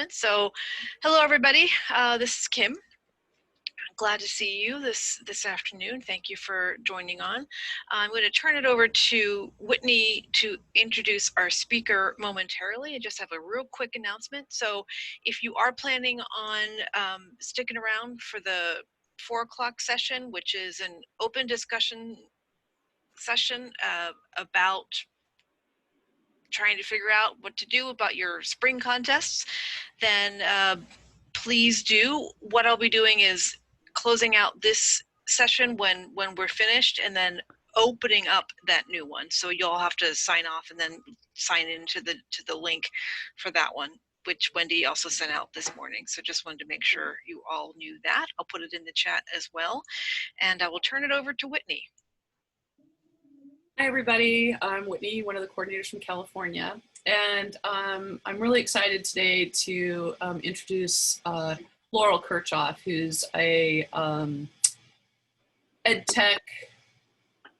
So, hello everybody. This is Kim. Glad to see you this afternoon. Thank you for joining on. I'm going to turn it over to Whitney to introduce our speaker momentarily. I just have a real quick announcement. So, if you are planning on sticking around for the 4 o'clock session, which is an open discussion session about trying to figure out what to do about your spring contests, then please do. What I'll be doing is closing out this session when we're finished, and then opening up that new one. So you'll have to sign off and then sign into the link for that one, which Wendy also sent out this morning. So just wanted to make sure you all knew that. I'll put it in the chat as well, and I will turn it over to Whitney. Hi everybody, I'm Whitney, one of the coordinators from California, and I'm really excited today to introduce Laurel Kirchhoff, who's a EdTech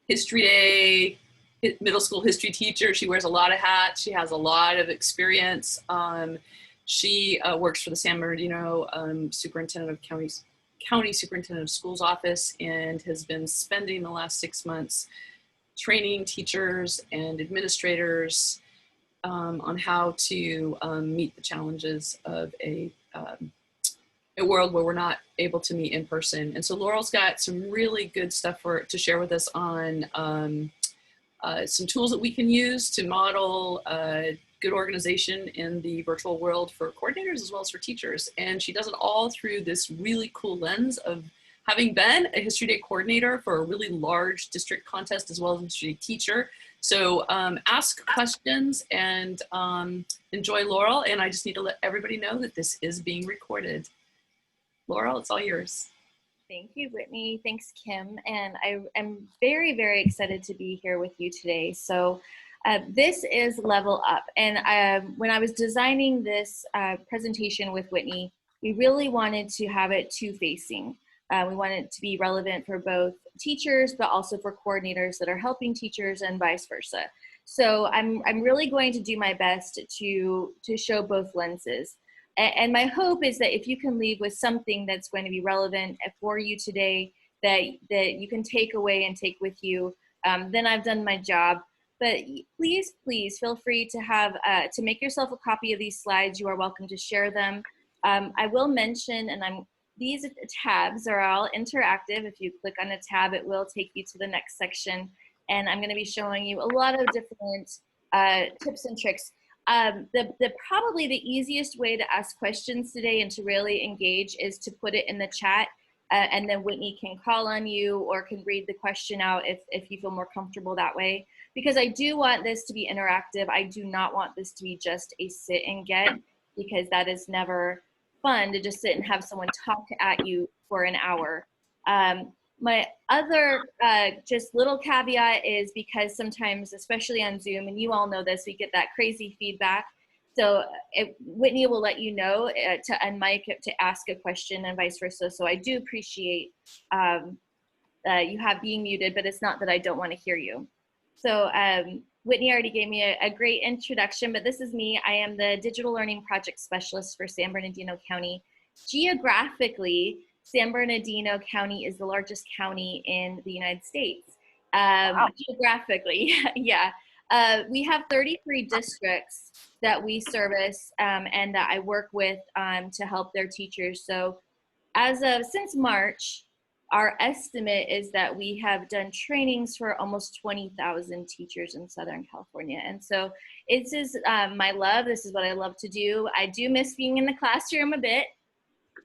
History Day middle school history teacher. She wears a lot of hats, she has a lot of experience. She works for the San Bernardino Superintendent of County Superintendent of Schools office, and has been spending the last 6 months training teachers and administrators on how to meet the challenges of a world where we're not able to meet in person. And so Laurel's got some really good stuff to share with us on some tools that we can use to model good organization in the virtual world for coordinators as well as for teachers. And she does it all through this really cool lens of having been a History Day coordinator for a really large district contest as well as a History Day teacher. So ask questions and enjoy Laurel. And I just need to let everybody know that this is being recorded. Laurel, it's all yours. Thank you, Whitney. Thanks, Kim. And I am very, very excited to be here with you today. So this is Level Up. And when I was designing this presentation with Whitney, we really wanted to have it two-facing. We want it to be relevant for both teachers, but also for coordinators that are helping teachers and vice versa. So I'm really going to do my best to show both lenses. And my hope is that if you can leave with something that's going to be relevant for you today, that you can take away and take with you, then I've done my job. But please, please feel free to to make yourself a copy of these slides. You are welcome to share them. I will mention, and these tabs are all interactive. If you click on a tab, it will take you to the next section. And I'm going to be showing you a lot of different tips and tricks. Probably the easiest way to ask questions today and to really engage is to put it in the chat. And then Whitney can call on you or can read the question out if you feel more comfortable that way. Because I do want this to be interactive. I do not want this to be just a sit and get, because that is never fun to just sit and have someone talk at you for an hour. My other just little caveat is because sometimes, especially on Zoom, and you all know this, we get that crazy feedback. So Whitney will let you know to unmic to ask a question and vice versa. So I do appreciate you being muted, but it's not that I don't want to hear you. So Whitney already gave me a great introduction, but this is me. I am the Digital Learning Project Specialist for San Bernardino County. Geographically, San Bernardino County is the largest county in the United States. Wow. Geographically, yeah. We have 33 districts that we service and that I work with to help their teachers. So since March, our estimate is that we have done trainings for almost 20,000 teachers in Southern California. And so this is my love. This is what I love to do. I do miss being in the classroom a bit.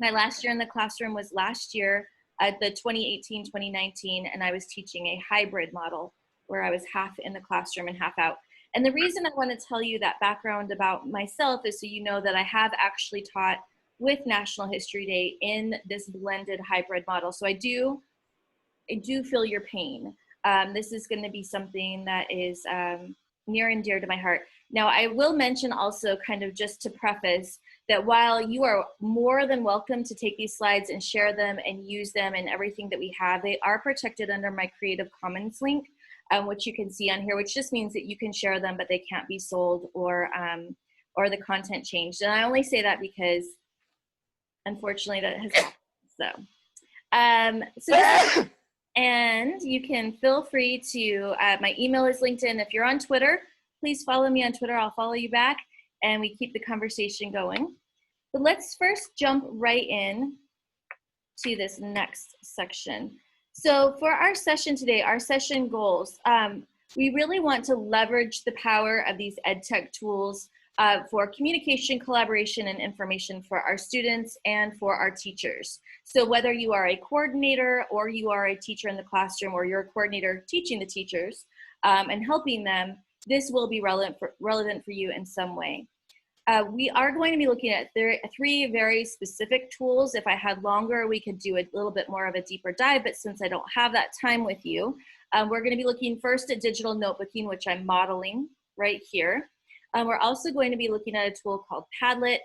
My last year in the classroom was last year at the 2018-2019, and I was teaching a hybrid model where I was half in the classroom and half out. And the reason I want to tell you that background about myself is so you know that I have actually taught with National History Day in this blended hybrid model. So I do feel your pain. This is going to be something that is near and dear to my heart. Now, I will mention also, kind of just to preface, that while you are more than welcome to take these slides and share them and use them in everything that we have, they are protected under my Creative Commons link, which you can see on here, which just means that you can share them, but they can't be sold or or the content changed. And I only say that because unfortunately that has happened. And you can feel free to, my email is LinkedIn. If you're on Twitter, please follow me on Twitter. I'll follow you back and we keep the conversation going. But let's first jump right in to this next section. So for our session today, our session goals, we really want to leverage the power of these EdTech tools for communication, collaboration, and information for our students and for our teachers. So whether you are a coordinator or you are a teacher in the classroom or you're a coordinator teaching the teachers and helping them, this will be relevant for you in some way. We are going to be looking at three very specific tools. If I had longer, we could do a little bit more of a deeper dive, but since I don't have that time with you, we're going to be looking first at digital notebooking, which I'm modeling right here. We're also going to be looking at a tool called Padlet,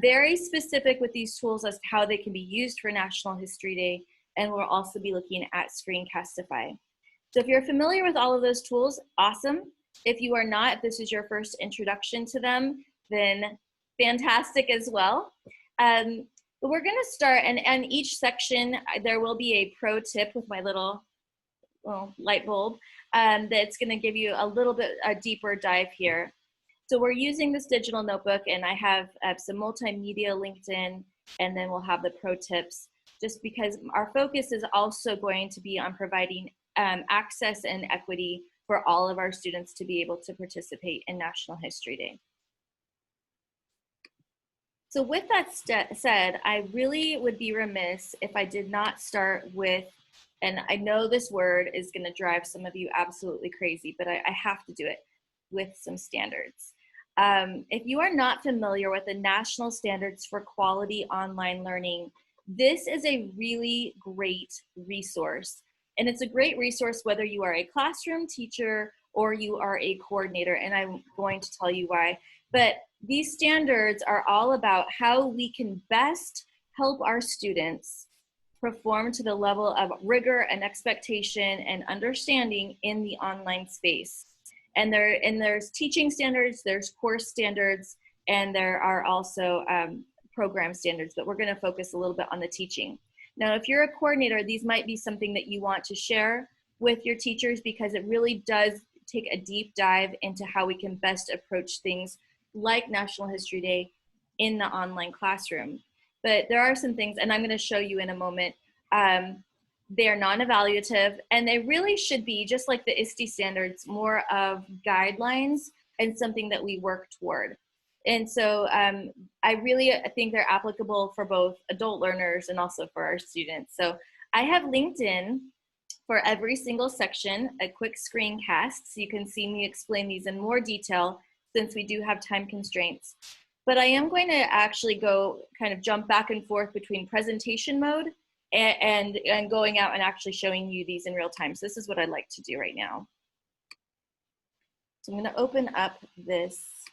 very specific with these tools as to how they can be used for National History Day, and we'll also be looking at Screencastify. So if you're familiar with all of those tools, awesome. If you are not, if this is your first introduction to them, then fantastic as well. But we're going to start, and each section there will be a pro tip with my little light bulb that's going to give you a little bit a deeper dive here. So we're using this digital notebook, and I have some multimedia linked in, and then we'll have the pro tips, just because our focus is also going to be on providing access and equity for all of our students to be able to participate in National History Day. So with that said, I really would be remiss if I did not start with, and I know this word is going to drive some of you absolutely crazy, but I have to do it, with some standards. If you are not familiar with the National Standards for Quality Online Learning, this is a really great resource. And it's a great resource whether you are a classroom teacher or you are a coordinator, and I'm going to tell you why. But these standards are all about how we can best help our students perform to the level of rigor and expectation and understanding in the online space. And there's teaching standards, there's course standards, and there are also program standards, but we're gonna focus a little bit on the teaching. Now, if you're a coordinator, these might be something that you want to share with your teachers because it really does take a deep dive into how we can best approach things like National History Day in the online classroom. But there are some things, and I'm gonna show you in a moment, they are non-evaluative, and they really should be, just like the ISTE standards, more of guidelines and something that we work toward. And so I really think they're applicable for both adult learners and also for our students. So I have linked in for every single section a quick screencast, so you can see me explain these in more detail since we do have time constraints. But I am going to actually go kind of jump back and forth between presentation mode and going out and actually showing you these in real time. So this is what I'd like to do right now. So I'm going to open up this.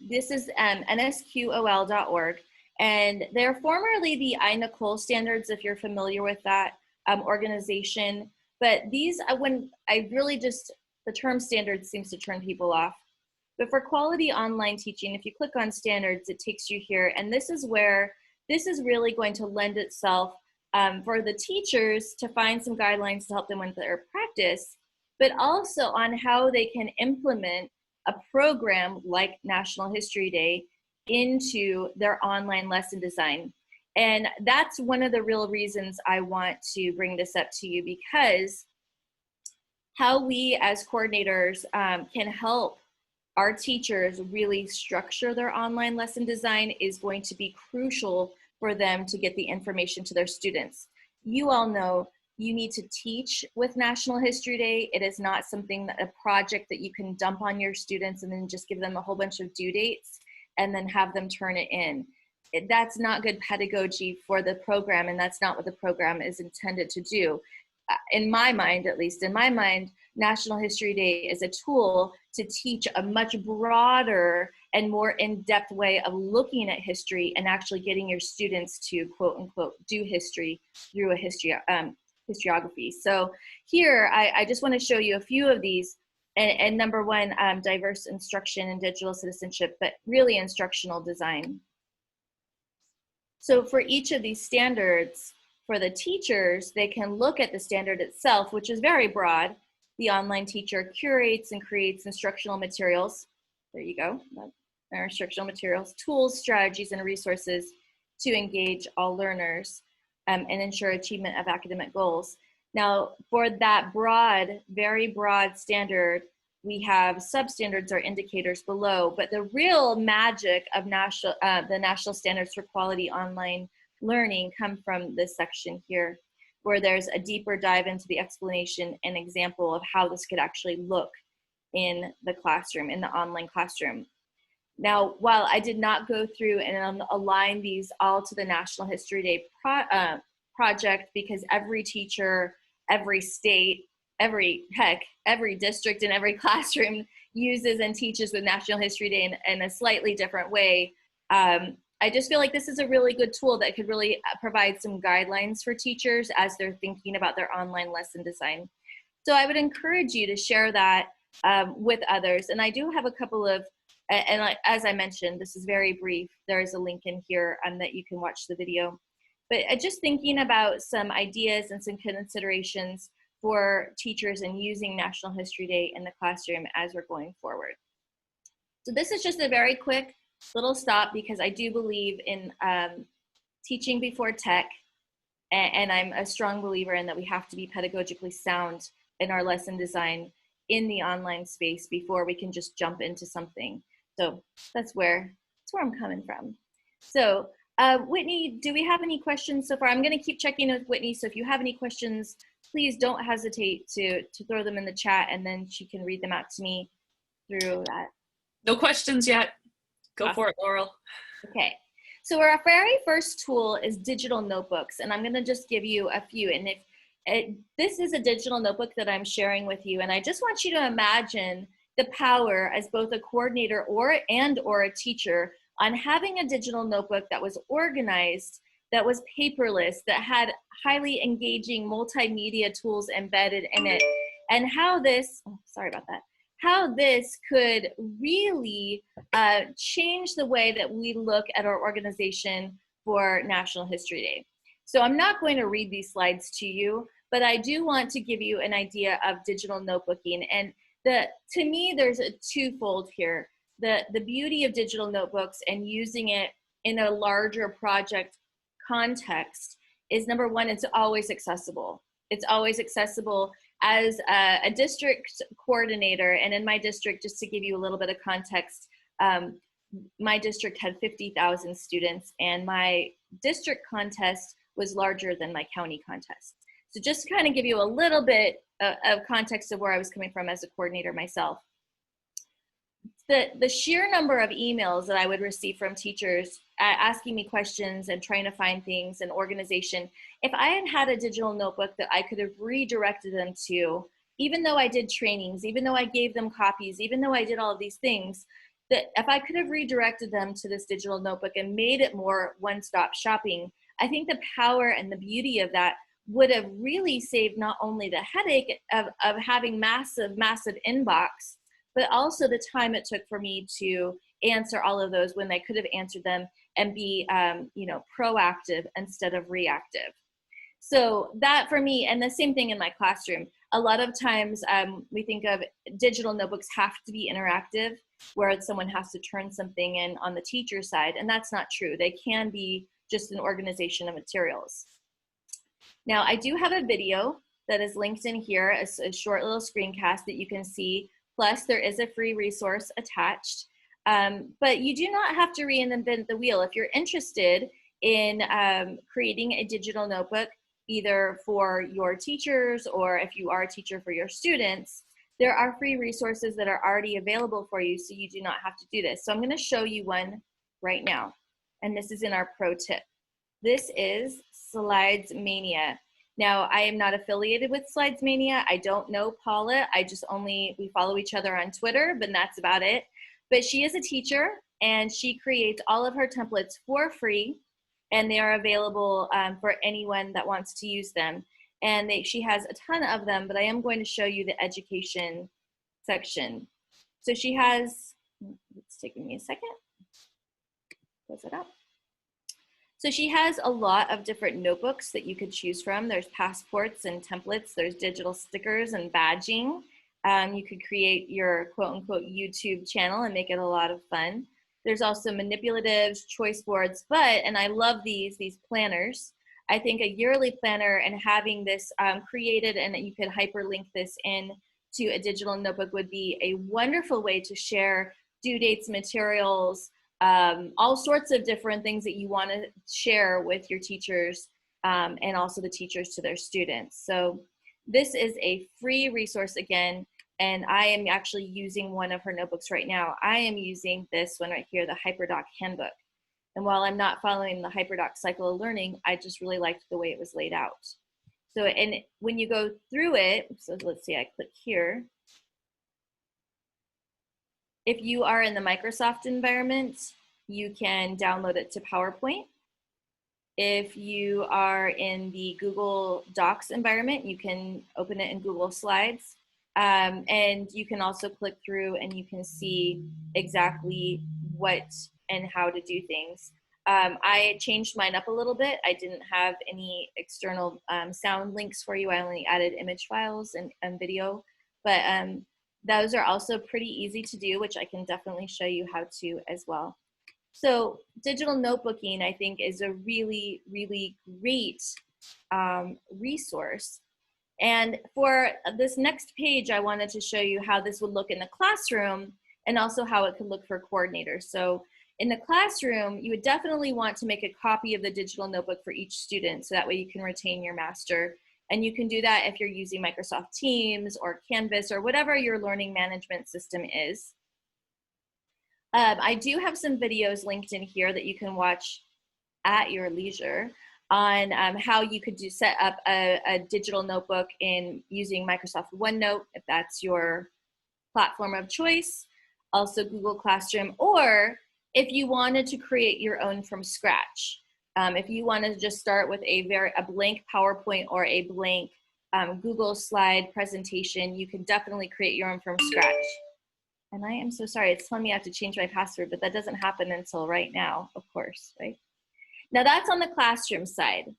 This is nsqol.org, and they're formerly the iNicole standards, if you're familiar with that organization. But these, when I really just, the term standards seems to turn people off. But for quality online teaching, if you click on standards, it takes you here. And this is where this is really going to lend itself for the teachers to find some guidelines to help them with their practice, but also on how they can implement a program like National History Day into their online lesson design. And that's one of the real reasons I want to bring this up to you, because how we as coordinators can help our teachers really structure their online lesson design is going to be crucial for them to get the information to their students. You all know you need to teach with National History Day. It is not something, a project that you can dump on your students and then just give them a whole bunch of due dates and then have them turn it in. That's not good pedagogy for the program, and that's not what the program is intended to do. In my mind, at least in my mind, National History Day is a tool to teach a much broader and more in-depth way of looking at history and actually getting your students to quote unquote do history through a historiography. So here, I just want to show you a few of these. And number one, diverse instruction and digital citizenship, but really instructional design. So for each of these standards, for the teachers, they can look at the standard itself, which is very broad. The online teacher curates and creates instructional materials. There you go, our instructional materials, tools, strategies, and resources to engage all learners and ensure achievement of academic goals. Now, for that broad, very broad standard, we have substandards or indicators below, but the real magic of the National Standards for Quality Online Learning come from this section here, where there's a deeper dive into the explanation and example of how this could actually look in the classroom, in the online classroom. Now, while I did not go through and align these all to the National History Day project, because every teacher, every state, every district and every classroom uses and teaches with National History Day in a slightly different way. I just feel like this is a really good tool that could really provide some guidelines for teachers as they're thinking about their online lesson design. So I would encourage you to share that with others. And I do have a couple of, and as I mentioned, this is very brief. There is a link in here that you can watch the video. But just thinking about some ideas and some considerations for teachers and using National History Day in the classroom as we're going forward. So this is just a very quick little stop, because I do believe in teaching before tech, and I'm a strong believer in that we have to be pedagogically sound in our lesson design in the online space before we can just jump into something. So that's where I'm coming from. So Whitney, do we have any questions so far? I'm going to keep checking with Whitney, so if you have any questions, please don't hesitate to throw them in the chat, and then she can read them out to me through that. No questions yet. Go for it, Laurel. Okay, so our very first tool is digital notebooks, and I'm going to just give you a few. And this is a digital notebook that I'm sharing with you, and I just want you to imagine the power as both a coordinator or a teacher on having a digital notebook that was organized, that was paperless, that had highly engaging multimedia tools embedded in it, and how this, how this could really change the way that we look at our organization for National History Day. So I'm not going to read these slides to you, but I do want to give you an idea of digital notebooking. And to me, there's a twofold here. The beauty of digital notebooks and using it in a larger project context is, number one, it's always accessible. It's always accessible. As a district coordinator, and in my district, just to give you a little bit of context, my district had 50,000 students, and my district contest was larger than my county contest. So just to kind of give you a little bit of context of where I was coming from as a coordinator myself. The sheer number of emails that I would receive from teachers asking me questions and trying to find things and organization, if I had had a digital notebook that I could have redirected them to, even though I did trainings, even though I gave them copies, even though I did all of these things, that if I could have redirected them to this digital notebook and made it more one-stop shopping, I think the power and the beauty of that would have really saved not only the headache of having massive inbox, but also the time it took for me to answer all of those when I could have answered them and be proactive instead of reactive. So that for me, and the same thing in my classroom, a lot of times we think of digital notebooks have to be interactive, where someone has to turn something in on the teacher side, and that's not true. They can be just an organization of materials. Now, I do have a video that is linked in here, a short little screencast that you can see. Plus, there is a free resource attached. But you do not have to reinvent the wheel. If you're interested in creating a digital notebook, either for your teachers or if you are a teacher for your students, there are free resources that are already available for you, so you do not have to do this. So I'm going to show you one right now, and this is in our pro tip. This is Slides Mania. Now, I am not affiliated with Slides Mania. I don't know Paula. We follow each other on Twitter, but that's about it. But she is a teacher, and she creates all of her templates for free, and they are available for anyone that wants to use them. And she has a ton of them, but I am going to show you the education section. So she has, it's taking me a second, close it up. So she has a lot of different notebooks that you could choose from. There's passports and templates. There's digital stickers and badging. You could create your quote unquote YouTube channel and make it a lot of fun. There's also manipulatives, choice boards, and I love these planners. I think a yearly planner and having this created and that you could hyperlink this in to a digital notebook would be a wonderful way to share due dates, materials, all sorts of different things that you want to share with your teachers and also the teachers to their students. So this is a free resource again, and I am actually using one of her notebooks right now. I am using this one right here, the HyperDoc Handbook. And while I'm not following the HyperDoc cycle of learning, I just really liked the way it was laid out. So, and when you go through it, so let's see, I click here. If you are in the Microsoft environment, you can download it to PowerPoint. If you are in the Google Docs environment, you can open it in Google Slides. And you can also click through and you can see exactly what and how to do things. I changed mine up a little bit. I didn't have any external sound links for you. I only added image files and video, but those are also pretty easy to do, which I can definitely show you how to as well. So digital notebooking, I think, is a really, really great resource. And for this next page, I wanted to show you how this would look in the classroom and also how it could look for coordinators. So in the classroom, you would definitely want to make a copy of the digital notebook for each student, so that way you can retain your master. And you can do that if you're using Microsoft Teams or Canvas or whatever your learning management system is. I do have some videos linked in here that you can watch at your leisure on how you could set up a digital notebook in using Microsoft OneNote, if that's your platform of choice, also Google Classroom, or if you wanted to create your own from scratch. If you want to just start with a blank PowerPoint or a blank Google slide presentation, you can definitely create your own from scratch. And I am so sorry, it's telling me I have to change my password, but that doesn't happen until right now, of course, right? Now that's on the classroom side.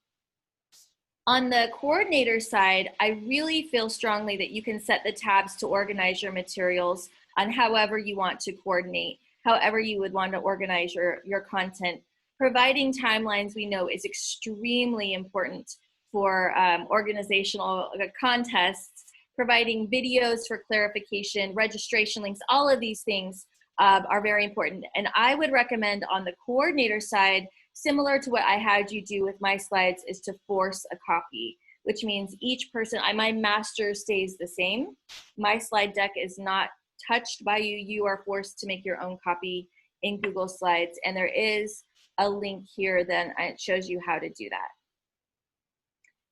On the coordinator side, I really feel strongly that you can set the tabs to organize your materials on however you want to coordinate, however you would want to organize your content. Providing timelines, we know, is extremely important for organizational contests. Providing videos for clarification, registration links, all of these things are very important. And I would recommend on the coordinator side, similar to what I had you do with my slides, is to force a copy, which means each person, my master stays the same. My slide deck is not touched by you. You are forced to make your own copy in Google Slides. And there is a link here that shows you how to do that.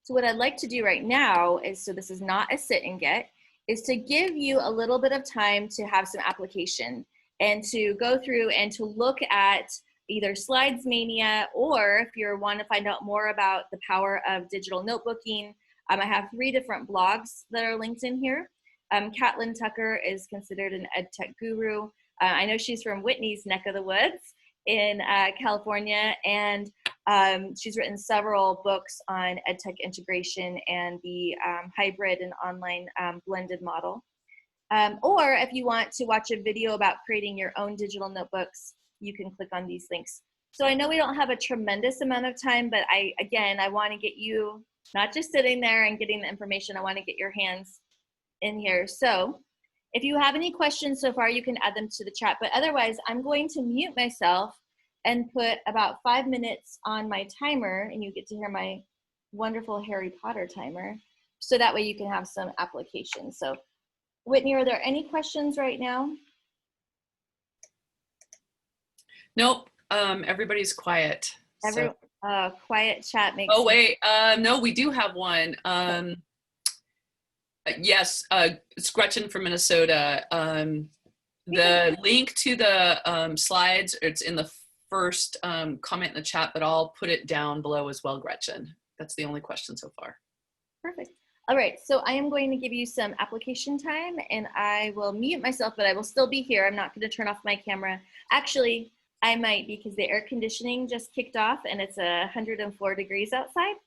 So what I'd like to do right now is, so this is not a sit and get, is to give you a little bit of time to have some application and to go through and to look at either Slides Mania, or if you want to find out more about the power of digital notebooking, I have 3 different blogs that are linked in here. Catlin Tucker is considered an EdTech guru. I know she's from Whitney's neck of the woods in California, and she's written several books on EdTech integration and the hybrid and online blended model. Or if you want to watch a video about creating your own digital notebooks, you can click on these links. So I know we don't have a tremendous amount of time, but I want to get you not just sitting there and getting the information, I want to get your hands in here. So if you have any questions so far, you can add them to the chat, but otherwise I'm going to mute myself and put about 5 minutes on my timer, and you get to hear my wonderful Harry Potter timer, so that way you can have some application. So Whitney, are there any questions right now? Nope, everybody's quiet. Quiet chat makes Oh wait, no, we do have one. Yes, it's Gretchen from Minnesota. The link to the slides, it's in the first comment in the chat, but I'll put it down below as well, Gretchen. That's the only question so far. Perfect. All right, so I am going to give you some application time and I will mute myself, but I will still be here. I'm not going to turn off my camera. Actually, I might because the air conditioning just kicked off and it's 104 degrees outside.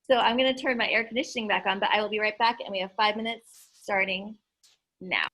So I'm going to turn my air conditioning back on, but I will be right back and we have 5 minutes starting now.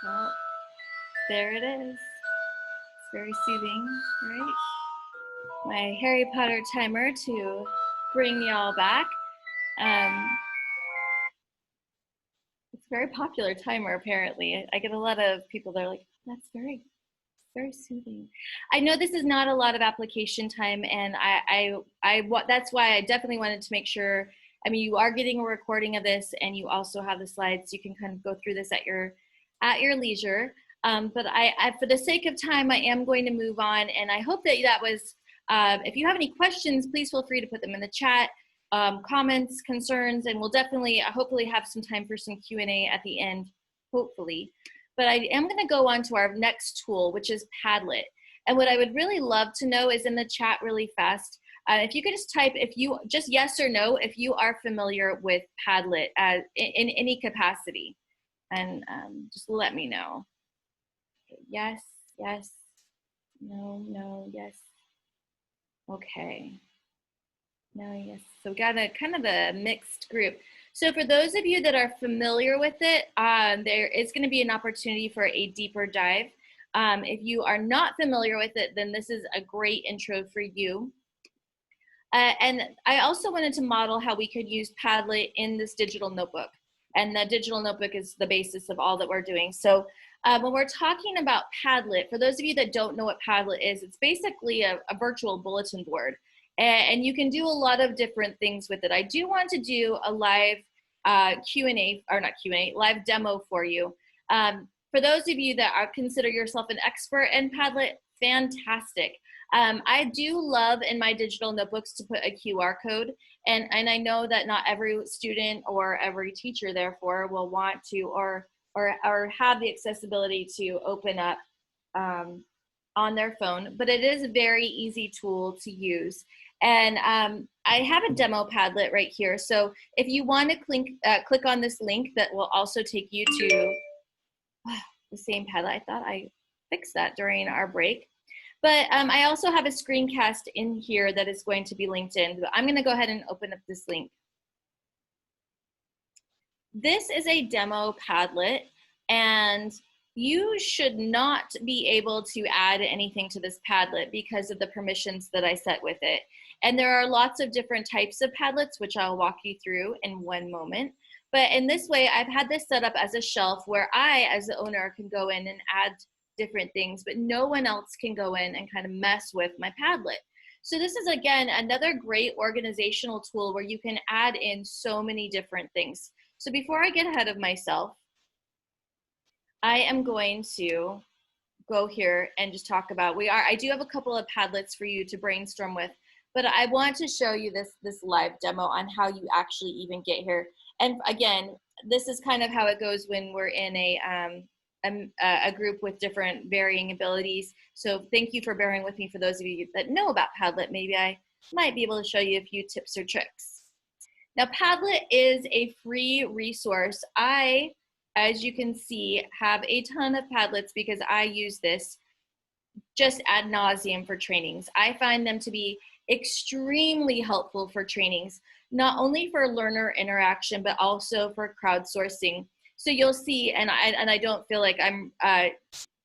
Oh, there it is. It's very soothing, right? My Harry Potter timer to bring y'all back. It's a very popular timer, apparently. I get a lot of people that are like, that's very soothing. I know this is not a lot of application time, and that's why I definitely wanted to make sure. I mean, you are getting a recording of this, and you also have the slides. So you can kind of go through this at your leisure. But for the sake of time, I am going to move on, and I hope that was. If you have any questions, please feel free to put them in the chat. Comments, concerns, and we'll definitely, hopefully, have some time for some Q&A at the end, hopefully. But I am going to go on to our next tool, which is Padlet. And what I would really love to know is in the chat really fast, if you could just type, just yes or no, if you are familiar with Padlet in any capacity, and just let me know. Yes, yes, no, yes. Okay. No, yes. So we got a kind of a mixed group. So for those of you that are familiar with it, there is going to be an opportunity for a deeper dive. If you are not familiar with it, then this is a great intro for you. And I also wanted to model how we could use Padlet in this digital notebook. And the digital notebook is the basis of all that we're doing. So when we're talking about Padlet, for those of you that don't know what Padlet is, it's basically a virtual bulletin board. And you can do a lot of different things with it. I do want to do a live Q&A, or not Q&A, live demo for you. For those of you that consider yourself an expert in Padlet, fantastic. I do love in my digital notebooks to put a QR code, and I know that not every student or every teacher therefore will want to or have the accessibility to open up on their phone, but it is a very easy tool to use. And I have a demo Padlet right here. So if you want to click on this link that will also take you to the same Padlet. I thought I fixed that during our break. But I also have a screencast in here that is going to be linked in. But I'm going to go ahead and open up this link. This is a demo Padlet, and you should not be able to add anything to this Padlet because of the permissions that I set with it. And there are lots of different types of Padlets, which I'll walk you through in one moment. But in this way, I've had this set up as a shelf where I, as the owner, can go in and add different things, but no one else can go in and kind of mess with my Padlet. So this is, again, another great organizational tool where you can add in so many different things. So before I get ahead of myself, I am going to go here and just talk about, I do have a couple of Padlets for you to brainstorm with, but I want to show you this live demo on how you actually even get here. And again, this is kind of how it goes when we're in a group with different varying abilities. So thank you for bearing with me. For those of you that know about Padlet, maybe I might be able to show you a few tips or tricks. Now, Padlet is a free resource. I, as you can see, have a ton of Padlets because I use this just ad nauseum for trainings. I find them to be extremely helpful for trainings, not only for learner interaction, but also for crowdsourcing. So you'll see, and I don't feel like I'm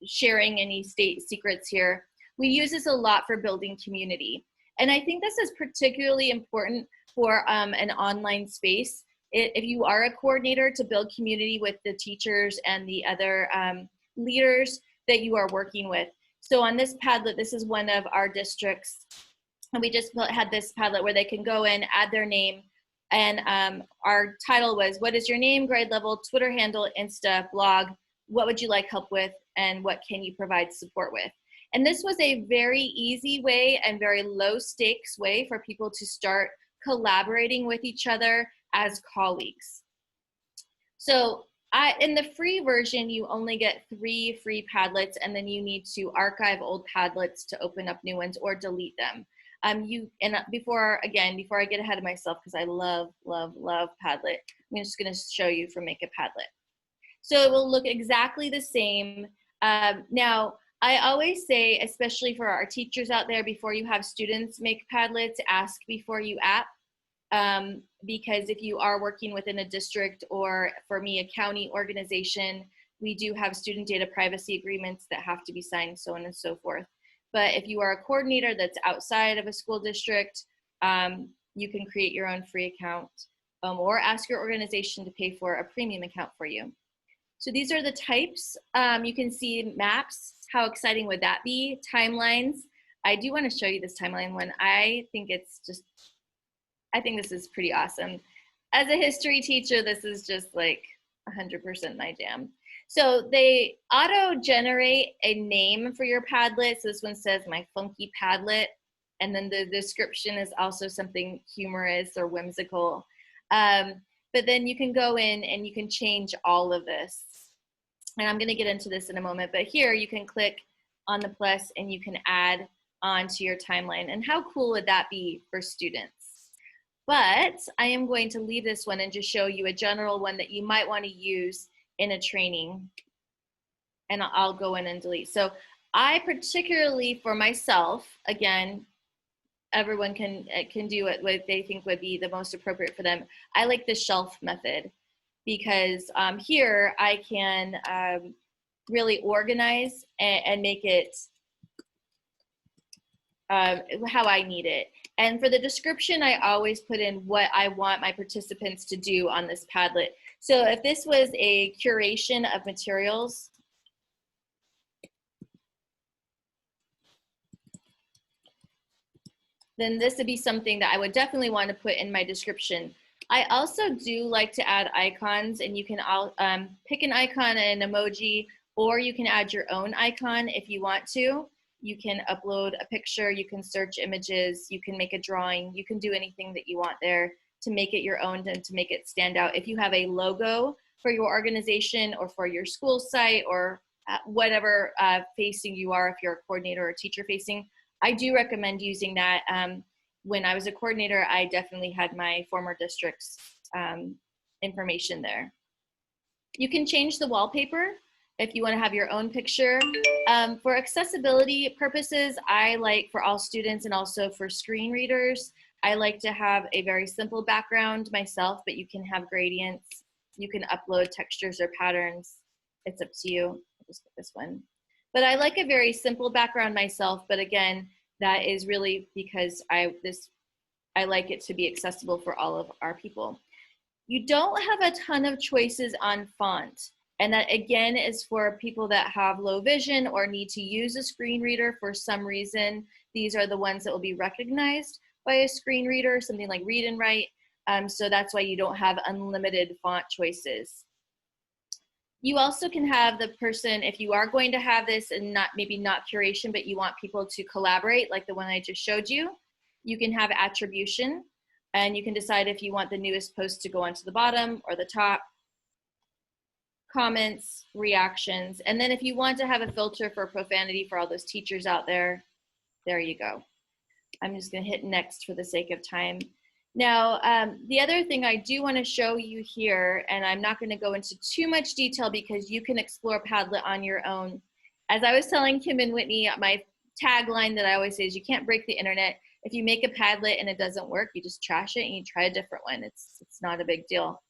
sharing any state secrets here. We use this a lot for building community. And I think this is particularly important for an online space. If you are a coordinator, to build community with the teachers and the other leaders that you are working with. So on this Padlet, this is one of our districts. And we just had this Padlet where they can go in, add their name. And our title was, what is your name, grade level, Twitter handle, Insta, blog, what would you like help with, and what can you provide support with? And this was a very easy way and very low stakes way for people to start collaborating with each other as colleagues. So in the free version, you only get 3 free Padlets, and then you need to archive old Padlets to open up new ones or delete them. Before I get ahead of myself, because I love Padlet, I'm just going to show you from Make a Padlet. So it will look exactly the same. Now, I always say, especially for our teachers out there, before you have students make Padlets, ask before you app. Because if you are working within a district, or for me, a county organization, We do have student data privacy agreements that have to be signed, so on and so forth. But if you are a coordinator that's outside of a school district, you can create your own free account or ask your organization to pay for a premium account for you. So these are the types. You can see maps. How exciting would that be? Timelines. I do want to show you this timeline one. I think this is pretty awesome. As a history teacher, this is just like 100% my jam. So they auto-generate a name for your Padlet. So this one says my funky Padlet. And then the description is also something humorous or whimsical. But then you can go in and you can change all of this. And I'm gonna get into this in a moment, but here you can click on the plus and you can add on to your timeline. And how cool would that be for students? But I am going to leave this one and just show you a general one that you might want to use in a training. And I'll go in and delete. So I particularly for myself, again, everyone can do it what they think would be the most appropriate for them. I like the shelf method because here I can really organize and make it how I need it. And for the description, I always put in what I want my participants to do on this Padlet. So if this was a curation of materials, then this would be something that I would definitely want to put in my description. I also do like to add icons, and you can pick an icon and an emoji, or you can add your own icon if you want to. You can upload a picture, you can search images, you can make a drawing, you can do anything that you want there to make it your own and to make it stand out. If you have a logo for your organization or for your school site or whatever facing you are, if you're a coordinator or teacher facing, I do recommend using that. When I was a coordinator, I definitely had my former district's information there. You can change the wallpaper if you want to have your own picture. For accessibility purposes, I like for all students and also for screen readers, I like to have a very simple background myself, but you can have gradients. You can upload textures or patterns. It's up to you. I'll just put this one. But I like a very simple background myself, but again, that is really because I like it to be accessible for all of our people. You don't have a ton of choices on font. And that again is for people that have low vision or need to use a screen reader for some reason. These are the ones that will be recognized by a screen reader, something like read and write. So that's why you don't have unlimited font choices. You also can have the person, if you are going to have this and maybe not curation, but you want people to collaborate like the one I just showed you, you can have attribution and you can decide if you want the newest post to go onto the bottom or the top, comments, reactions, and then if you want to have a filter for profanity for all those teachers out there, there you go. I'm just gonna hit next for the sake of time. Now, the other thing I do want to show you here, and I'm not going to go into too much detail because you can explore Padlet on your own. As I was telling Kim and Whitney, my tagline that I always say is you can't break the internet. If you make a Padlet and it doesn't work, you just trash it and you try a different one. It's not a big deal.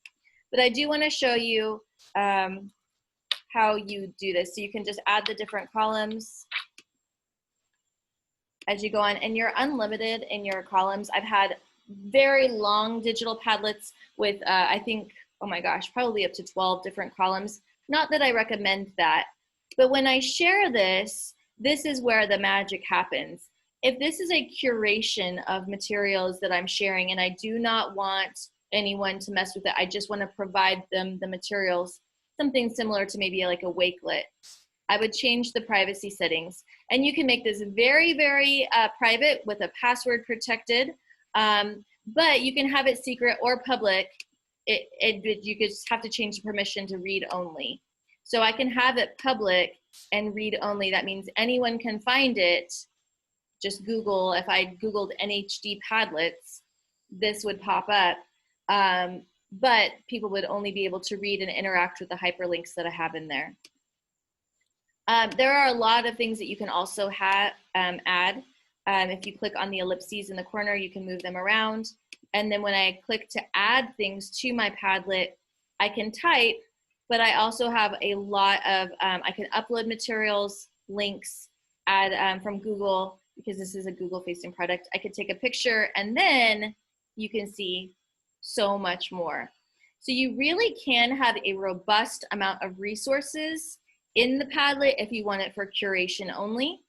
But I do want to show you how you do this. So you can just add the different columns as you go on, and you're unlimited in your columns. I've had very long digital Padlets with, I think, oh my gosh, probably up to 12 different columns. Not that I recommend that, but when I share this, this is where the magic happens. If this is a curation of materials that I'm sharing and I do not want anyone to mess with it, I just want to provide them the materials, something similar to maybe like a Wakelet, I would change the privacy settings. And you can make this very, very private with a password protected. But you can have it secret or public. You just have to change the permission to read only. So I can have it public and read only. That means anyone can find it. Just Google, if I Googled NHD Padlets, this would pop up. But people would only be able to read and interact with the hyperlinks that I have in there. There are a lot of things that you can also add. If you click on the ellipses in the corner, you can move them around. And then when I click to add things to my Padlet, I can type but I also have a lot of, I can upload materials, links, add from Google, because this is a Google facing product. I could take a picture and then you can see so much more. So you really can have a robust amount of resources in the Padlet if you want it for curation only.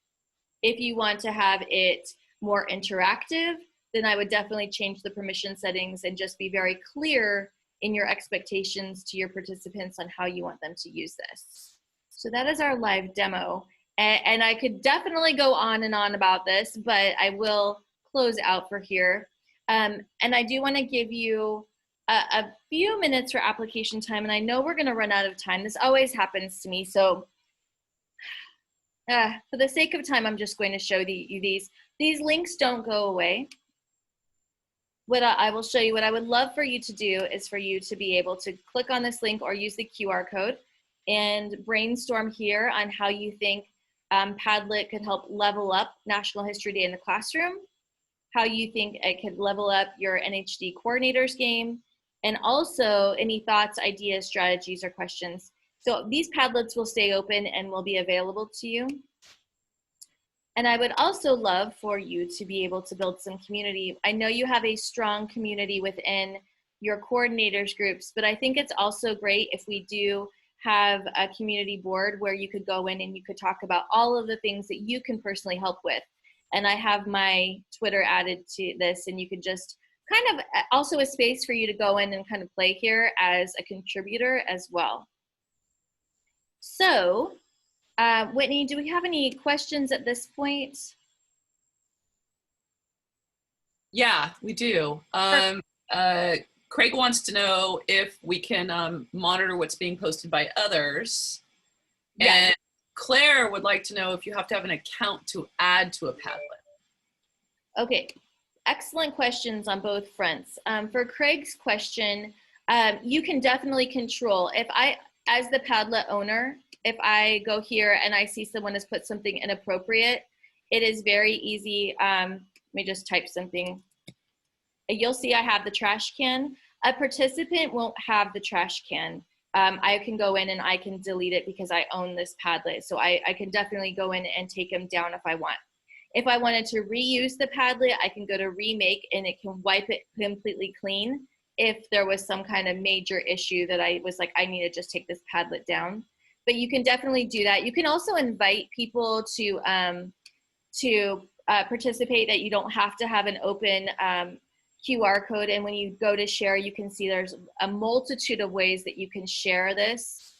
If you want to have it more interactive, then I would definitely change the permission settings and just be very clear in your expectations to your participants on how you want them to use this. So that is our live demo. And I could definitely go on and on about this, but I will close out for here. And I do want to give you a few minutes for application time, and I know we're going to run out of time. This always happens to me. So for the sake of time, I'm just going to show you these. These links don't go away. What I will show you, what I would love for you to do is for you to be able to click on this link or use the QR code and brainstorm here on how you think Padlet could help level up National History Day in the classroom, how you think it could level up your NHD coordinators game, and also any thoughts, ideas, strategies, or questions. So these Padlets will stay open and will be available to you. And I would also love for you to be able to build some community. I know you have a strong community within your coordinators groups, but I think it's also great if we do have a community board where you could go in and you could talk about all of the things that you can personally help with. And I have my Twitter added to this, and you could just kind of also a space for you to go in and kind of play here as a contributor as well. So, Whitney, do we have any questions at this point? Yeah, we do. Craig wants to know if we can monitor what's being posted by others. Yes. And Claire would like to know if you have to have an account to add to a Padlet. Okay, excellent questions on both fronts. For Craig's question, you can definitely control. If I, as the Padlet owner, if I go here and I see someone has put something inappropriate, it is very easy. Let me just type something. You'll see I have the trash can. A participant won't have the trash can. I can go in and I can delete it because I own this Padlet. So I can definitely go in and take them down if I want. If I wanted to reuse the Padlet, I can go to remake and it can wipe it completely clean if there was some kind of major issue that I was like, I need to just take this Padlet down. But you can definitely do that. You can also invite people to participate, that you don't have to have an open QR code. And when you go to share, you can see there's a multitude of ways that you can share this.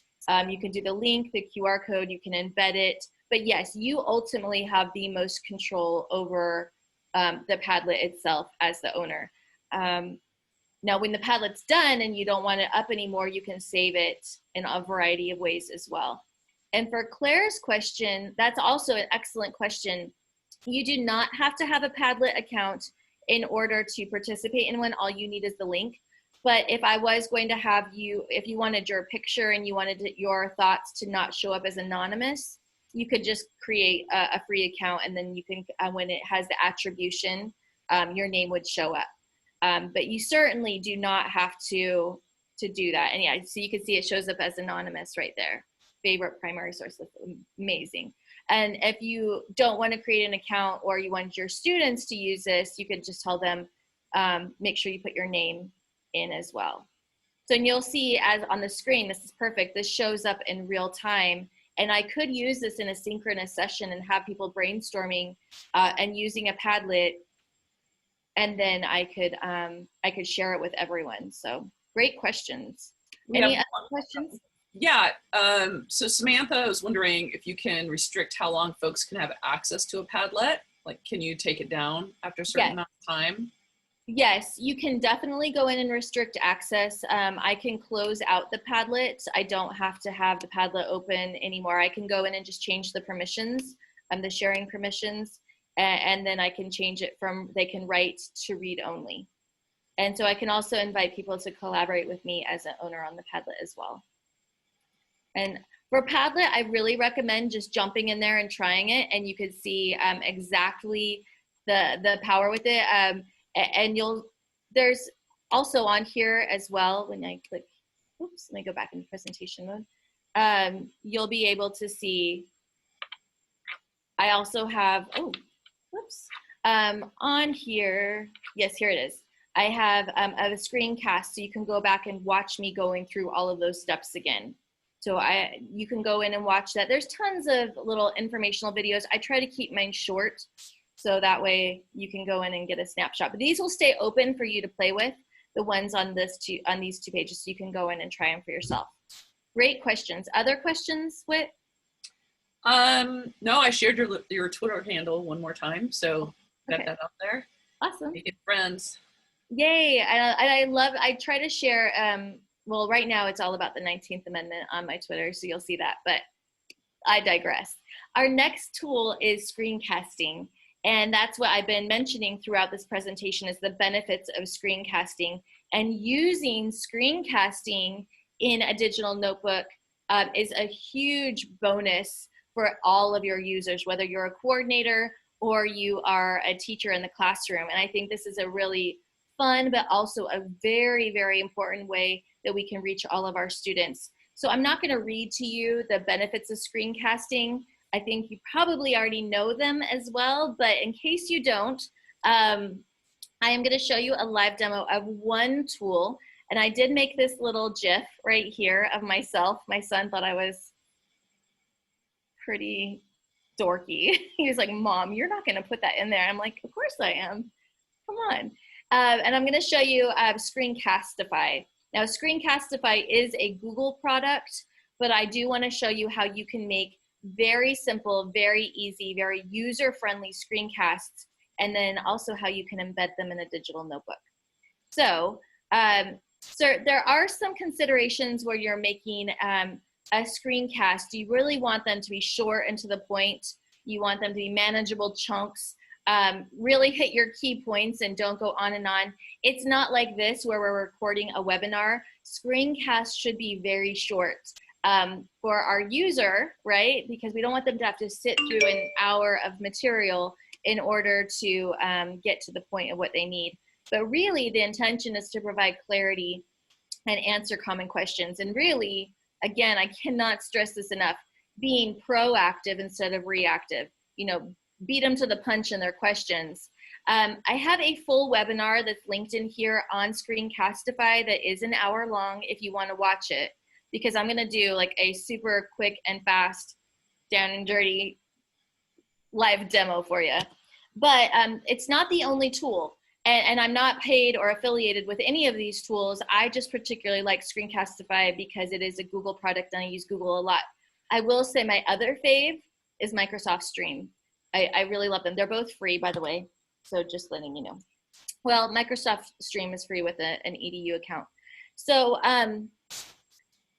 You can do the link, the QR code, you can embed it. But yes, you ultimately have the most control over the Padlet itself as the owner. Now, when the Padlet's done and you don't want it up anymore, you can save it in a variety of ways as well. And for Claire's question, that's also an excellent question. You do not have to have a Padlet account in order to participate in one. All you need is the link. But if I was going to have you, if you wanted your picture and you wanted your thoughts to not show up as anonymous, you could just create a free account, and then you can, when it has the attribution, your name would show up. But you certainly do not have to do that. And yeah, so you can see it shows up as anonymous right there. Favorite primary source, amazing. And if you don't want to create an account, or you want your students to use this, you could just tell them, make sure you put your name in as well. So, and you'll see as on the screen, this is perfect. This shows up in real time. And I could use this in a synchronous session and have people brainstorming and using a Padlet, and then I could share it with everyone. So great questions. Any other questions? Yeah, so Samantha was wondering if you can restrict how long folks can have access to a Padlet. Like, can you take it down after a certain amount of time? Yes, you can definitely go in and restrict access. I can close out the Padlet. I don't have to have the Padlet open anymore. I can go in and just change the permissions, the sharing permissions, and then I can change it from, they can write to read only. And so I can also invite people to collaborate with me as an owner on the Padlet as well. And for Padlet, I really recommend just jumping in there and trying it, and you could see exactly the power with it. And there's also on here as well, when I click oops, let me go back into presentation mode. You'll be able to see, I also have, oh, whoops, on here, yes, here it is. I have a screencast, so you can go back and watch me going through all of those steps again. So you can go in and watch that. There's tons of little informational videos. I try to keep mine short, so that way you can go in and get a snapshot. But these will stay open for you to play with, the ones on these two pages, so you can go in and try them for yourself. Great questions. Other questions, Whit? No, I shared your Twitter handle one more time, so got Okay. that out there. Awesome. Make it friends. Yay. I try to share, well, right now it's all about the 19th Amendment on my Twitter, so you'll see that, but I digress. Our next tool is screencasting, and that's what I've been mentioning throughout this presentation is the benefits of screencasting, and using screencasting in a digital notebook is a huge bonus for all of your users, whether you're a coordinator or you are a teacher in the classroom. And I think this is a really fun, but also a very, very important way that we can reach all of our students. So I'm not gonna read to you the benefits of screencasting. I think you probably already know them as well, but in case you don't, I am gonna show you a live demo of one tool. And I did make this little GIF right here of myself. My son thought I was pretty dorky. He was like, Mom, you're not gonna put that in there. I'm like, of course I am, come on. And I'm gonna show you Screencastify. Now, Screencastify is a Google product, but I do wanna show you how you can make very simple, very easy, very user-friendly screencasts, and then also how you can embed them in a digital notebook. So, there are some considerations where you're making a screencast. You really want them to be short and to the point. You want them to be manageable chunks. Really hit your key points and don't go on and on. It's not like this where we're recording a webinar. Screencasts should be very short for our user, right? Because we don't want them to have to sit through an hour of material in order to get to the point of what they need. But really the intention is to provide clarity and answer common questions. And really, again, I cannot stress this enough, being proactive instead of reactive. You know, beat them to the punch in their questions. I have a full webinar that's linked in here on Screencastify that is an hour long if you want to watch it, because I'm going to do like a super quick and fast, down and dirty live demo for you. But it's not the only tool. And I'm not paid or affiliated with any of these tools. I just particularly like Screencastify because it is a Google product and I use Google a lot. I will say my other fave is Microsoft Stream. I really love them. They're both free, by the way, so just letting you know. Well, Microsoft Stream is free with an EDU account. So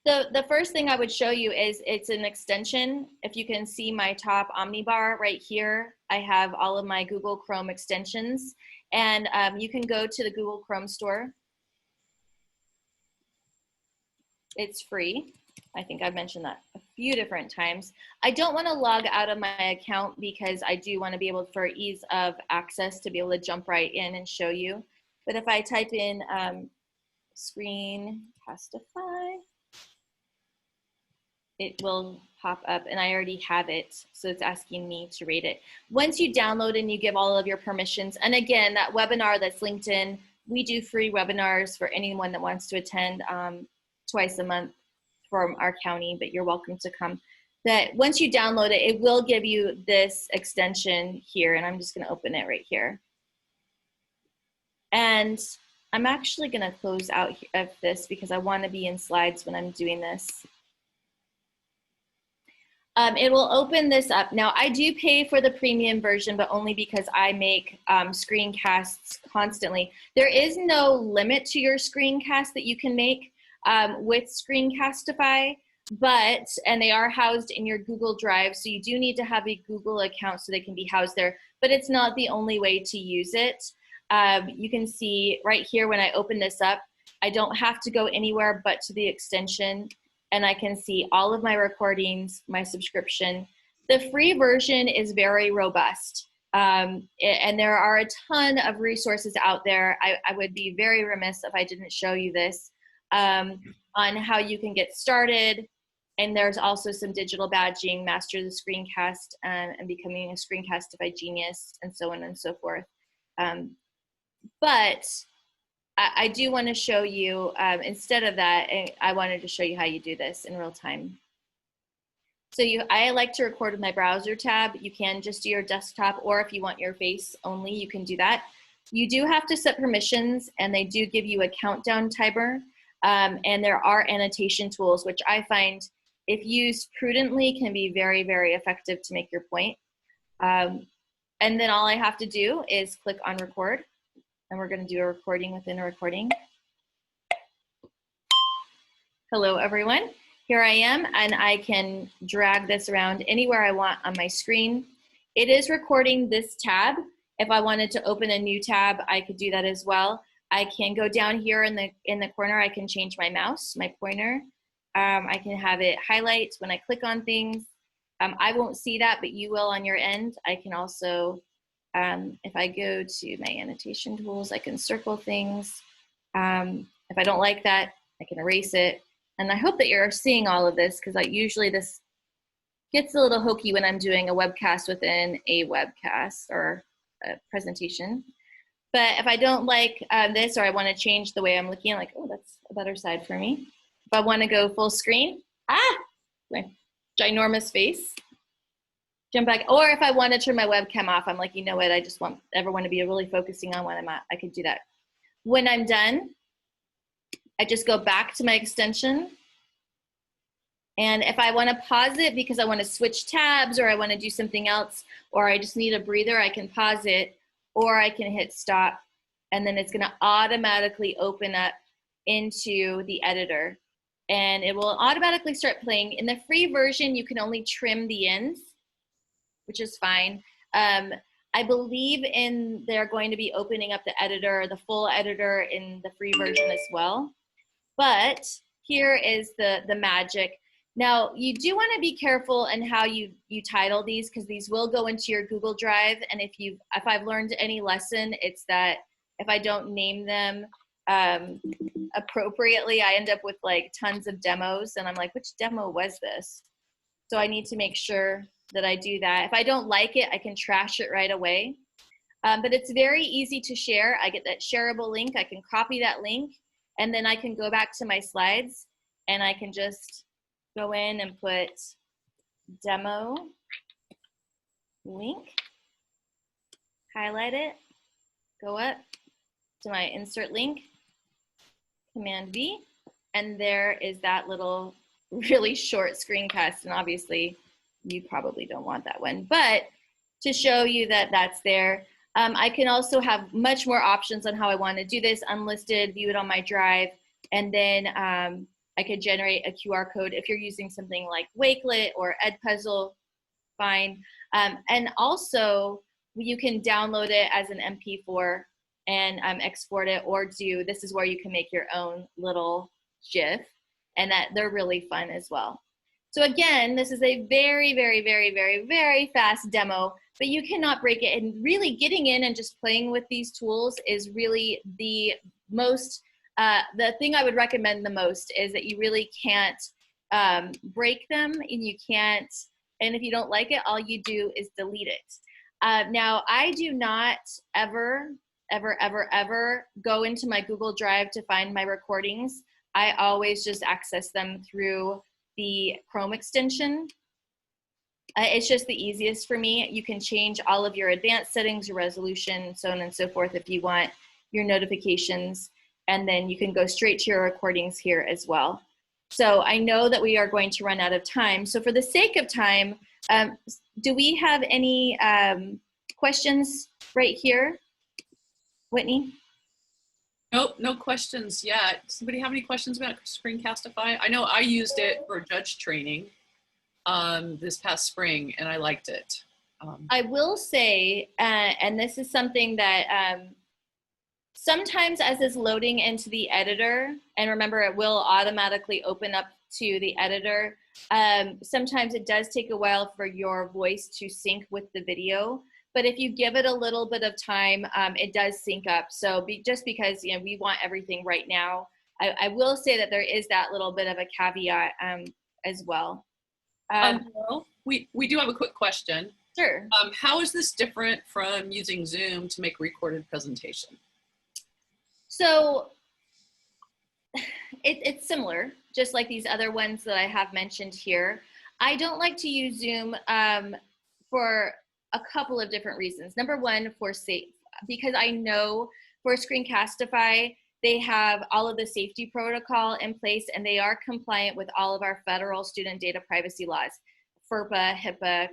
the first thing I would show you is it's an extension. If you can see my top omnibar right here, I have all of my Google Chrome extensions. And you can go to the Google Chrome store. It's free. I think I've mentioned that a few different times. I don't want to log out of my account because I do want to be able, for ease of access, to be able to jump right in and show you. But if I type in Screencastify, it will pop up and I already have it. So it's asking me to rate it. Once you download and you give all of your permissions, and again, that webinar that's linked in, we do free webinars for anyone that wants to attend twice a month from our county, but you're welcome to come. That once you download it, it will give you this extension here, and I'm just gonna open it right here. And I'm actually gonna close out of this because I wanna be in slides when I'm doing this. It will open this up. Now, I do pay for the premium version, but only because I make screencasts constantly. There is no limit to your screencast that you can make with Screencastify, and they are housed in your Google Drive, so you do need to have a Google account so they can be housed there, but it's not the only way to use it. You can see right here when I open this up, I don't have to go anywhere but to the extension, and I can see all of my recordings, my subscription. The free version is very robust, and there are a ton of resources out there. I would be very remiss if I didn't show you this. on how you can get started. And there's also some digital badging, master the screencast, and becoming a screencastify genius, and so on and so forth. But I do want to show you, instead of that, I wanted to show you how you do this in real time. So I like to record with my browser tab. You can just do your desktop, or if you want your face only, you can do that. You do have to set permissions, and they do give you a countdown timer. And there are annotation tools, which I find, if used prudently, can be very, very effective to make your point. And then all I have to do is click on record. And we're going to do a recording within a recording. Hello, everyone. Here I am, and I can drag this around anywhere I want on my screen. It is recording this tab. If I wanted to open a new tab, I could do that as well. I can go down here in the corner. I can change my mouse, my pointer. I can have it highlight when I click on things. I won't see that, but you will on your end. I can also, if I go to my annotation tools, I can circle things. If I don't like that, I can erase it. And I hope that you're seeing all of this, because usually this gets a little hokey when I'm doing a webcast within a webcast or a presentation. But if I don't like this, or I want to change the way I'm looking, like, oh, that's a better side for me. If I want to go full screen, my ginormous face, jump back. Or if I want to turn my webcam off, I'm like, you know what, I just want everyone to be really focusing on what I'm at. I could do that. When I'm done, I just go back to my extension. And if I want to pause it because I want to switch tabs, or I want to do something else, or I just need a breather, I can pause it, or I can hit stop, and then it's going to automatically open up into the editor. And it will automatically start playing. In the free version, you can only trim the ends, which is fine. I believe they're going to be opening up the editor, the full editor, in the free version as well. But here is the magic. Now, you do want to be careful in how you title these, because these will go into your Google Drive. And if I've learned any lesson, it's that if I don't name them appropriately, I end up with like tons of demos, and I'm like, which demo was this? So I need to make sure that I do that. If I don't like it, I can trash it right away. But it's very easy to share. I get that shareable link. I can copy that link, and then I can go back to my slides, and I can just go in and put demo link, highlight it, go up to my insert link, Command V, and there is that little really short screencast. And obviously you probably don't want that one, but to show you that that's there. I can also have much more options on how I want to do this: unlisted, view it on my drive, and then I could generate a QR code if you're using something like Wakelet or Edpuzzle, fine. And also you can download it as an MP4 and export it, or this is where you can make your own little GIF, and that they're really fun as well. So again, this is a very, very, very, very, very fast demo, but you cannot break it. And really getting in and just playing with these tools is really the most, the thing I would recommend the most, is that you really can't break them, and you can't, and if you don't like it, all you do is delete it. Now, I do not ever go into my Google Drive to find my recordings. I always just access them through the Chrome extension. It's just the easiest for me. You can change all of your advanced settings, your resolution, so on and so forth if you want your notifications, and then you can go straight to your recordings here as well. So I know that we are going to run out of time. So for the sake of time, do we have any questions right here? Whitney? Nope, no questions yet. Does anybody have any questions about Screencastify? I know I used it for judge training this past spring, and I liked it. I will say, and this is something that sometimes as it's loading into the editor, and remember it will automatically open up to the editor, sometimes it does take a while for your voice to sync with the video. But if you give it a little bit of time, it does sync up. So just because we want everything right now, I will say that there is that little bit of a caveat as well. Well, we do have a quick question. Sure. How is this different from using Zoom to make a recorded presentation? So it's similar, just like these other ones that I have mentioned here. I don't like to use Zoom for a couple of different reasons. Number one, because I know for Screencastify, they have all of the safety protocol in place and they are compliant with all of our federal student data privacy laws, FERPA, HIPAA,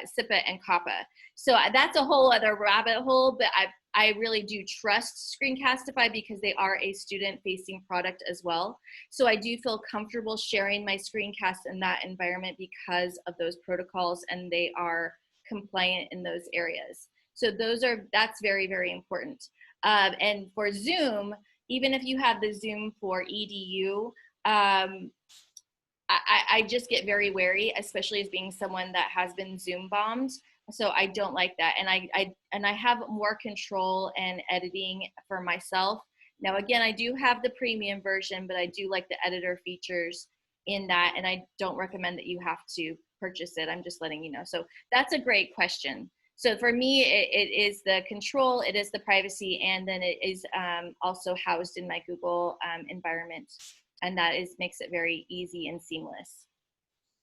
SIPA, and COPPA. So that's a whole other rabbit hole, but I really do trust Screencastify because they are a student-facing product as well. So I do feel comfortable sharing my screencasts in that environment because of those protocols, and they are compliant in those areas. So that's very, very important. And for Zoom, even if you have the Zoom for EDU, I just get very wary, especially as being someone that has been Zoom bombed. So I don't like that. And I have more control and editing for myself. Now, again, I do have the premium version, but I do like the editor features in that. And I don't recommend that you have to purchase it. I'm just letting you know. So that's a great question. So for me, it is the control, it is the privacy, and then it is also housed in my Google environment. And that makes it very easy and seamless.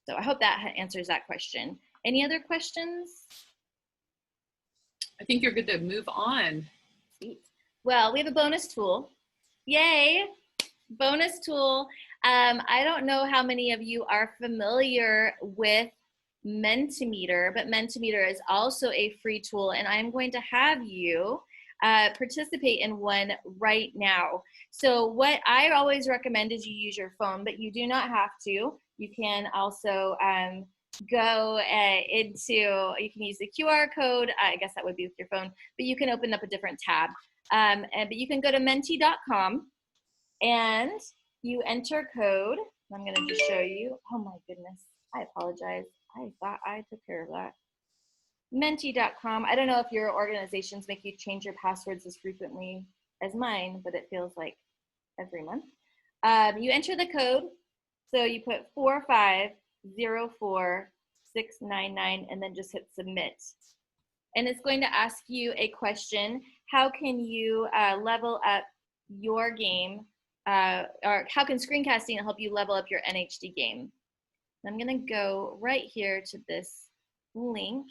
So I hope that answers that question. Any other questions? I think you're good to move on. Sweet. Well, we have a bonus tool. Yay, bonus tool. I don't know how many of you are familiar with Mentimeter, but Mentimeter is also a free tool, and I'm going to have you participate in one right now. So what I always recommend is you use your phone, but you do not have to. You can also go you can use the QR code. I guess that would be with your phone, but you can open up a different tab. But you can go to menti.com and you enter code. I'm going to just show you. Oh my goodness. I apologize. I thought I took care of that. Menti.com. I don't know if your organizations make you change your passwords as frequently as mine, but it feels like every month. You enter the code. So you put 4504699 and then just hit submit. And it's going to ask you a question. How can you level up your game, or how can screencasting help you level up your NHD game? I'm going to go right here to this link.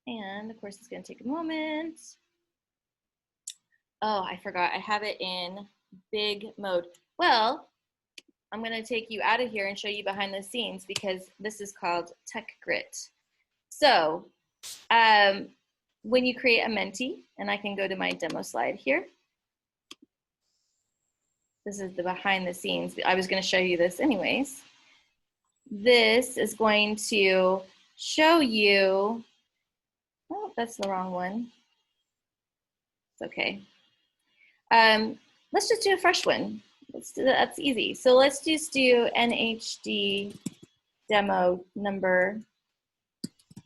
And of course, it's going to take a moment. Oh, I forgot. I have it in big mode. Well, I'm going to take you out of here and show you behind the scenes because this is called Tech Grit. So when you create a Menti, and I can go to my demo slide here. This is the behind the scenes. I was going to show you this anyways. This is going to show you, oh, that's the wrong one. It's okay. Let's just do a fresh one. That's easy. So let's just do NHD demo number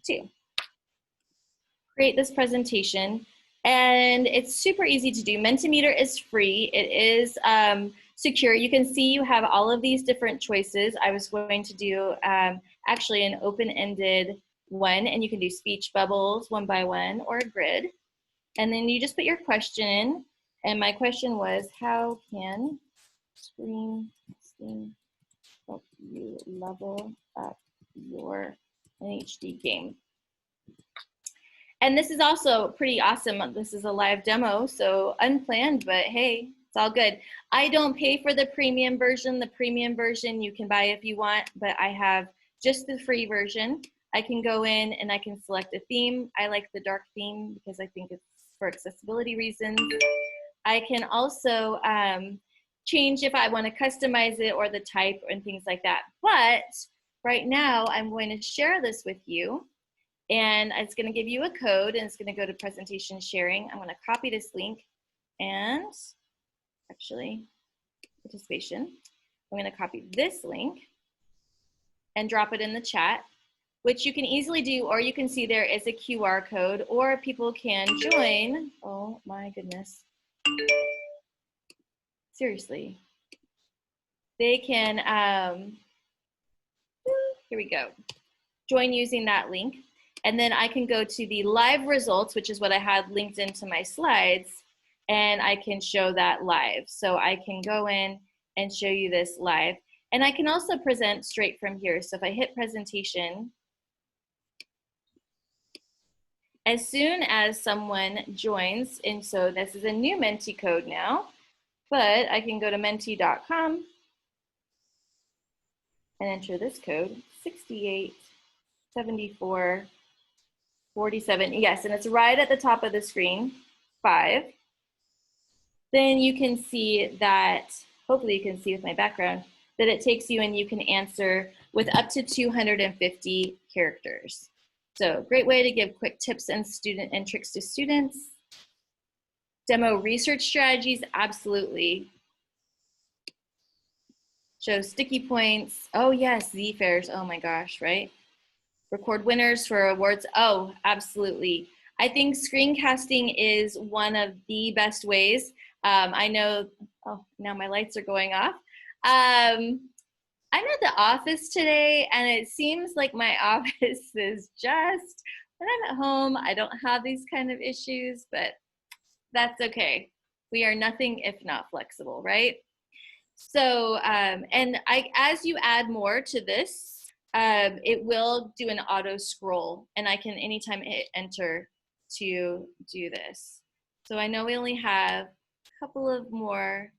2. Create this presentation, and it's super easy to do. Mentimeter is free. It is secure. You can see you have all of these different choices. I was going to do actually an open-ended one, and you can do speech bubbles 1 by 1 or a grid. And then you just put your question in. And my question was, how can screencasting help you level up your NHD game? And this is also pretty awesome. This is a live demo, so unplanned, but hey, it's all good. I don't pay for the premium version. The premium version you can buy if you want, but I have just the free version. I can go in and I can select a theme. I like the dark theme because I think it's for accessibility reasons. I can also change if I want to customize it or the type and things like that. But right now I'm going to share this with you, and it's going to give you a code, and it's going to go to presentation sharing. I'm going to copy this link and actually participation. I'm going to copy this link and drop it in the chat, which you can easily do, or you can see there is a QR code, or people can join. Oh my goodness. seriously. They can, here we go, join using that link. And then I can go to the live results, which is what I had linked into my slides, and I can show that live. So I can go in and show you this live. And I can also present straight from here. So if I hit presentation, as soon as someone joins, and so this is a new Menti code now, but I can go to menti.com and enter this code, 687447. Yes, and it's right at the top of the screen, 5. Then you can see that, hopefully you can see with my background, that it takes you and you can answer with up to 250 characters. So great way to give quick tips and tricks to students. Demo research strategies, absolutely. Show sticky points. Oh yes, Z-fairs, oh my gosh, right? Record winners for awards, oh, absolutely. I think screencasting is one of the best ways. I know, oh, now my lights are going off. I'm at the office today and it seems like my office is just, when I'm at home, I don't have these kind of issues, but that's okay. We are nothing if not flexible, right? So, and as you add more to this, it will do an auto scroll and I can anytime hit enter to do this. So I know we only have a couple of more.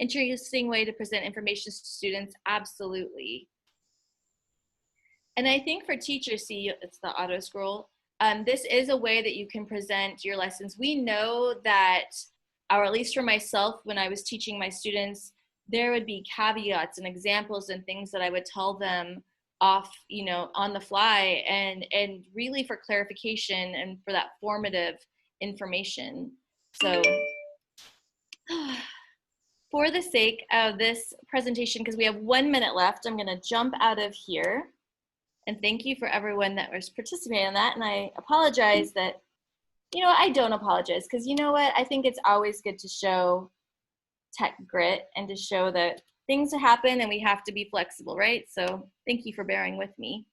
Interesting way to present information to students, absolutely. And I think for teachers, see, it's the auto scroll. This is a way that you can present your lessons. We know that, or at least for myself, when I was teaching my students, there would be caveats and examples and things that I would tell them off, you know, on the fly, and really for clarification and for that formative information. So for the sake of this presentation, because we have 1 minute left, I'm going to jump out of here. And thank you for everyone that was participating in that. And I apologize that, you know, I don't apologize, because you know what? I think it's always good to show tech grit and to show that things happen and we have to be flexible, right? So thank you for bearing with me.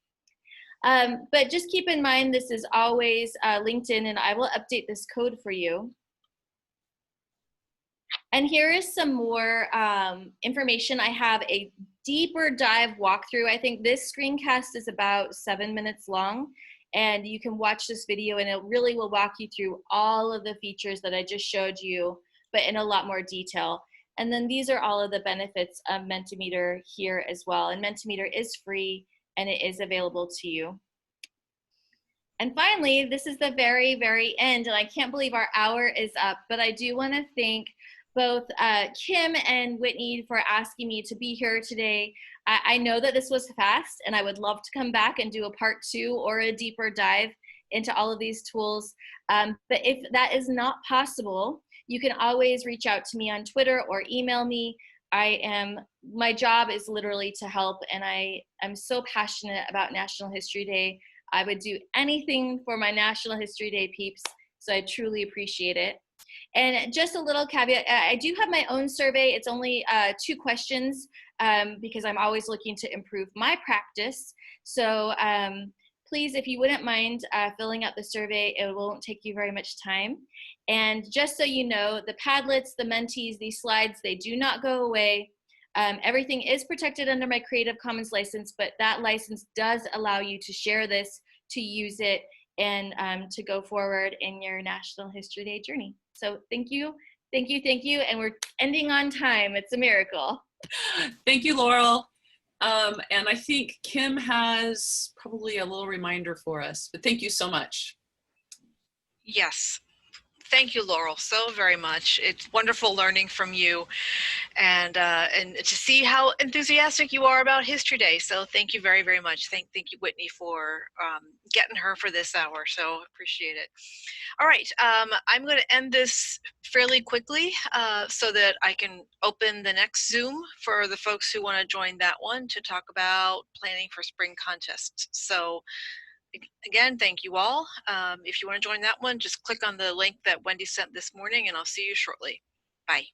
But just keep in mind, this is always LinkedIn, and I will update this code for you. And here is some more information. I have a deeper dive walkthrough. I think this screencast is about 7 minutes long, and you can watch this video and it really will walk you through all of the features that I just showed you, but in a lot more detail. And then these are all of the benefits of Mentimeter here as well. And Mentimeter is free and it is available to you. And finally, this is the very, very end, and I can't believe our hour is up, but I do want to thank both Kim and Whitney for asking me to be here today. I know that this was fast, and I would love to come back and do a part 2 or a deeper dive into all of these tools. But if that is not possible, you can always reach out to me on Twitter or email me. My job is literally to help, and I am so passionate about National History Day. I would do anything for my National History Day peeps, so I truly appreciate it. And just a little caveat, I do have my own survey. It's only 2 questions because I'm always looking to improve my practice. So please, if you wouldn't mind filling out the survey, it won't take you very much time. And just so you know, the Padlets, the Mentees, these slides, they do not go away. Everything is protected under my Creative Commons license, but that license does allow you to share this, to use it, and to go forward in your National History Day journey. So thank you, thank you, thank you. And we're ending on time. It's a miracle. Thank you, Laurel. And I think Kim has probably a little reminder for us, but thank you so much. Yes. Thank you, Laurel, so very much. It's wonderful learning from you, and to see how enthusiastic you are about History Day. So thank you very, very much. Thank you, Whitney, for getting her for this hour. So appreciate it. All right, I'm going to end this fairly quickly so that I can open the next Zoom for the folks who want to join that one to talk about planning for spring contests. So again, thank you all. If you want to join that one, just click on the link that Wendy sent this morning, and I'll see you shortly. Bye.